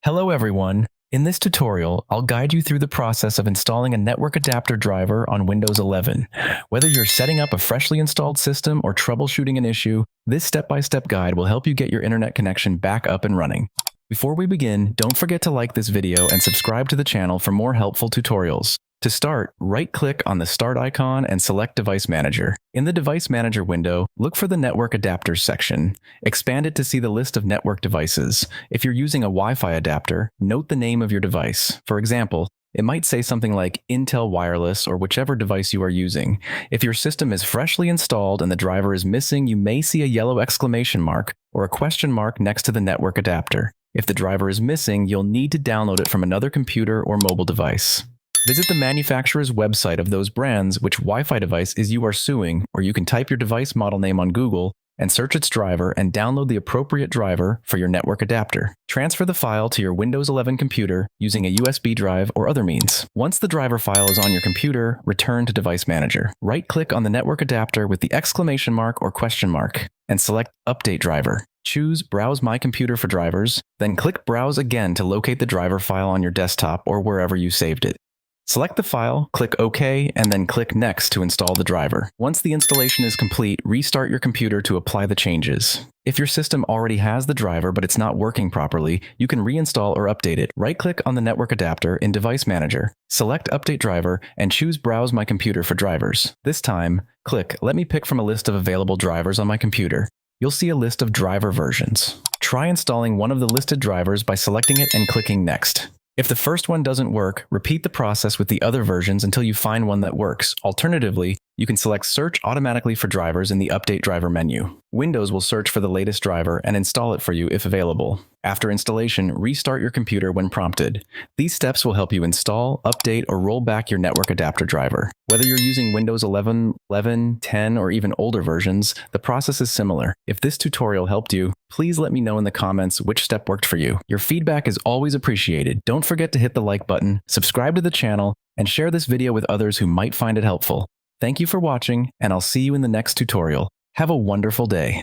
Hello everyone. In this tutorial, I'll guide you through the process of installing a network adapter driver on Windows 11. Whether you're setting up a freshly installed system or troubleshooting an issue, this step-by-step guide will help you get your internet connection back up and running. Before we begin, don't forget to like this video and subscribe to the channel for more helpful tutorials. To start, right-click on the Start icon and select Device Manager. In the Device Manager window, look for the Network Adapters section. Expand it to see the list of network devices. If you're using a Wi-Fi adapter, note the name of your device. For example, it might say something like Intel Wireless or whichever device you are using. If your system is freshly installed and the driver is missing, you may see a yellow exclamation mark or a question mark next to the network adapter. If the driver is missing, you'll need to download it from another computer or mobile device. Visit the manufacturer's website of those brands which Wi-Fi device is you are suing, or you can type your device model name on Google and search its driver and download the appropriate driver for your network adapter. Transfer the file to your Windows 11 computer using a USB drive or other means. Once the driver file is on your computer, return to Device Manager. Right-click on the network adapter with the exclamation mark or question mark and select Update Driver. Choose Browse My Computer for drivers, then click Browse again to locate the driver file on your desktop or wherever you saved it. Select the file, click OK, and then click Next to install the driver. Once the installation is complete, restart your computer to apply the changes. If your system already has the driver but it's not working properly, you can reinstall or update it. Right-click on the network adapter in Device Manager, select Update Driver, and choose Browse My Computer for drivers. This time, click Let me pick from a list of available drivers on my computer. You'll see a list of driver versions. Try installing one of the listed drivers by selecting it and clicking Next. If the first one doesn't work, repeat the process with the other versions until you find one that works. Alternatively, you can select Search automatically for drivers in the Update Driver menu. Windows will search for the latest driver and install it for you if available. After installation, restart your computer when prompted. These steps will help you install, update, or roll back your network adapter driver. Whether you're using Windows 11, 11, 10, or even older versions, the process is similar. If this tutorial helped you, please let me know in the comments which step worked for you. Your feedback is always appreciated. Don't forget to hit the like button, subscribe to the channel, and share this video with others who might find it helpful. Thank you for watching, and I'll see you in the next tutorial. Have a wonderful day.